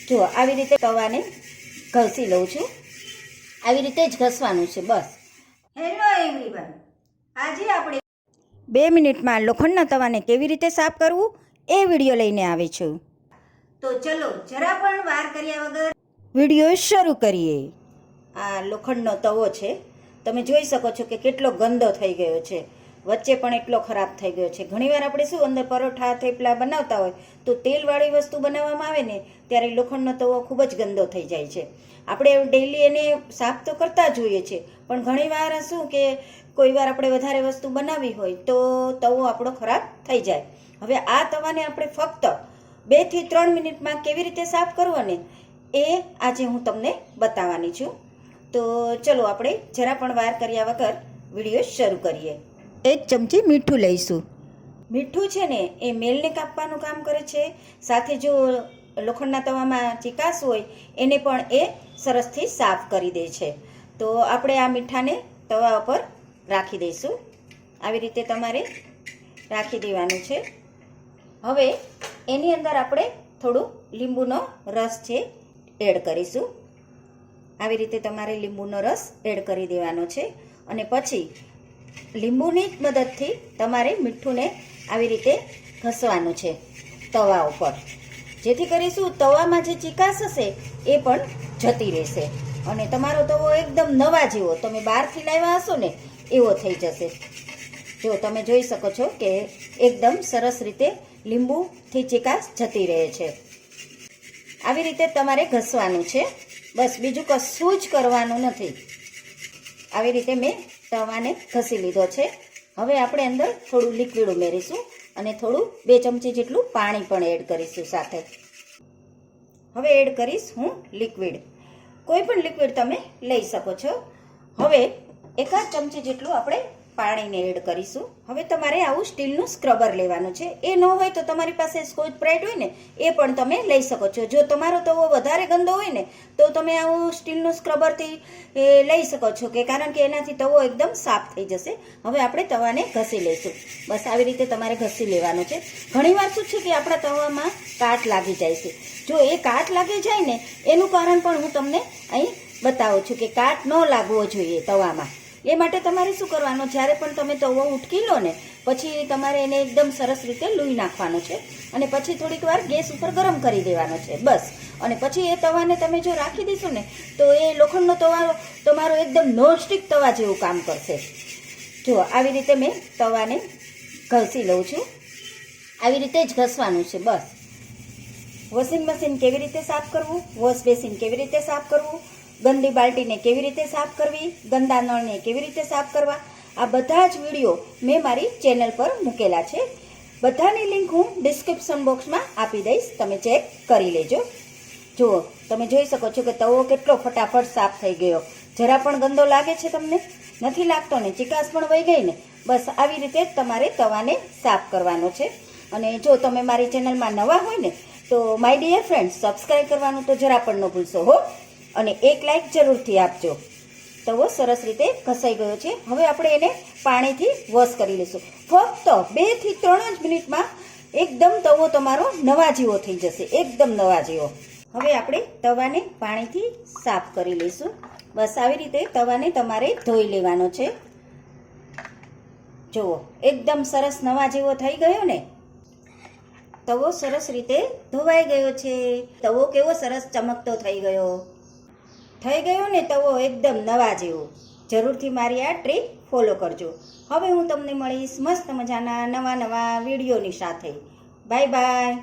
જો આવી રીતે તવાને ઘસી લઉં છું. આવી રીતે જ ઘસવાનું છે બસ. હેલો એવરીવન, આજે આપણે 2 મિનિટમાં લોખંડના તવાને કેવી રીતે સાફ કરવું એ વિડીયો લઈને આવી છું. તો ચલો જરા પણ વાર કર્યા વગર વિડીયો શરૂ કરીએ. આ લોખંડનો તવો છે. તમે જોઈ શકો છો કે કેટલો ગંદો થઈ ગયો છે. વચ્ચે પણ એટલો ખરાબ થઈ ગયો છે. ઘણીવાર આપણે શું અંદર પરોઠા થેપલા બનાવતા હોય તો તેલવાળી વસ્તુ બનાવવામાં આવે ને ત્યારે લોખંડનો તવો ખૂબ જ ગંદો થઈ જાય છે. આપણે ડેઈલી એને સાફ તો કરતા જ હોઈએ છીએ, પણ ઘણીવાર શું કે કોઈ વાર આપણે વધારે વસ્તુ બનાવી હોય તો તવો આપણો ખરાબ થઈ જાય. હવે આ તવાને આપણે ફક્ત 2 થી 3 મિનિટમાં કેવી રીતે સાફ કરવો ને એ આજે હું તમને બતાવવાની છું. તો ચલો આપણે જરા પણ વાર કર્યા વગર વિડીયો શરૂ કરીએ. 1 ચમચી મીઠું લઈશું. મીઠું છે ને એ મેલને કાપવાનું કામ કરે છે, સાથે જો લોખંડના તવામાં ચિકાસ હોય એને પણ એ સરસથી સાફ કરી દે છે. તો આપણે આ મીઠાને તવા ઉપર રાખી દઈશું. આવી રીતે તમારે રાખી દેવાનું છે. હવે એની અંદર આપણે થોડું લીંબુનો રસ છે એડ કરીશું. આવી રીતે તમારે લીંબુનો રસ એડ કરી દેવાનો છે અને પછી લીંબુની જ મદદથી તમારે મીઠુંને આવી રીતે ઘસવાનું છે તવા ઉપર, જેથી કરીશું તવામાં જે ચિકાસ હશે એ પણ જતી રહેશે અને તમારો તવો એકદમ નવા જેવો તમે બહારથી લાવ્યા હશો ને એવો થઈ જશે. જો તમે જોઈ શકો છો કે એકદમ સરસ રીતે લીંબુથી ચિકાસ જતી રહે છે. આવી રીતે તમારે ઘસવાનું છે બસ, બીજું કશું જ કરવાનું નથી. આવી રીતે મેં તવાને ઘસી લીધો છે. હવે આપણે અંદર થોડું લિક્વિડ ઉમેરીશું અને થોડું 2 ચમચી જેટલું પાણી પણ એડ કરીશું સાથે. હવે એડ કરીશ હું લિક્વિડ. કોઈ પણ લિક્વિડ તમે લઈ શકો છો. હવે 1 ચમચી જેટલું આપણે પાણીને એડ કરીશું. હવે તમારે આવું સ્ટીલનું સ્ક્રબર લેવાનું છે. એ ન હોય તો તમારી પાસે સ્કોચ બ્રાઇટ હોય ને એ પણ તમે લઈ શકો છો. જો તમારો તવો વધારે ગંદો હોય ને તો તમે આવું સ્ટીલનું સ્ક્રબરથી લઈ શકો છો, કે કારણ કે એનાથી તવો એકદમ સાફ થઈ જશે. હવે આપણે તવાને ઘસી લઈશું. બસ આવી રીતે તમારે ઘસી લેવાનું છે. ઘણીવાર શું છે કે આપણા તવામાં કાટ લાગી જાય છે. જો એ કાટ લાગી જાય ને એનું કારણ પણ હું તમને અહીં બતાવું છું કે કાટ ન લાગવો જોઈએ તવામાં. એ માટે તમારે શું કરવાનું, જ્યારે પણ તમે તવો ઉટકી લો ને પછી તમારે એને એકદમ સરસ રીતે લૂઈ નાખવાનો છે અને પછી થોડીક વાર ગેસ ઉપર ગરમ કરી દેવાનો છે બસ. અને પછી એ તવાને તમે જો રાખી દેશો ને તો એ લોખંડનો તવા તમારો એકદમ નોનસ્ટિક તવા જેવું કામ કરશે. જો આવી રીતે મેં તવાને ઘસી લઉં છું. આવી રીતે જ ઘસવાનું છે બસ. વોશિંગ મશીન કેવી રીતે સાફ કરવું, વોશ બેસિન કેવી રીતે સાફ કરવું, ગંદી બાલ્ટીને કેવી રીતે સાફ કરવી, ગંદા નળને કેવી રીતે સાફ કરવા, આ બધા જ વિડીયો મેં મારી ચેનલ પર મૂકેલા છે. બધાની લિંક હું ડિસ્ક્રિપ્શન બોક્સમાં આપી દઈશ, તમે ચેક કરી લેજો. જુઓ તમે જોઈ શકો છો કે તવો કેટલો ફટાફટ સાફ થઈ ગયો. જરા પણ ગંદો લાગે છે તમને? નથી લાગતો ને? ચિકાસ પણ વહી ગઈ ને? બસ આવી રીતે જ તમારે તવાને સાફ કરવાનો છે. અને જો તમે મારી ચેનલમાં નવા હોય ને તો માય ડિયર ફ્રેન્ડ્સ, સબસ્ક્રાઈબ કરવાનું તો જરા પણ ન ભૂલશો હો, અને 1 લાઈક જરૂરથી આપજો. તવો સરસ રીતે ઘસાઈ ગયો છે. હવે આપણે એને પાણીથી વોશ કરી લઈશું. ફક્ત 2 થી 3 જ મિનિટમાં એકદમ તવો તમારો નવા જેવો થઈ જશે, એકદમ નવા જેવો. હવે આપણે તવાને પાણીથી સાફ કરી લઈશું. બસ આવી રીતે તવાને તમારે ધોઈ લેવાનો છે. જુઓ એકદમ સરસ નવા જેવો થઈ ગયો ને. તવો સરસ રીતે ધોવાઈ ગયો છે. તવો કેવો સરસ ચમકતો થઈ ગયો ને તવો એકદમ નવા જેવો. જરૂરથી મારી આ ટ્રીક ફોલો કરજો. હવે હું તમને મળીશ મસ્ત મજાના નવા વિડીયોની સાથે. Bye bye.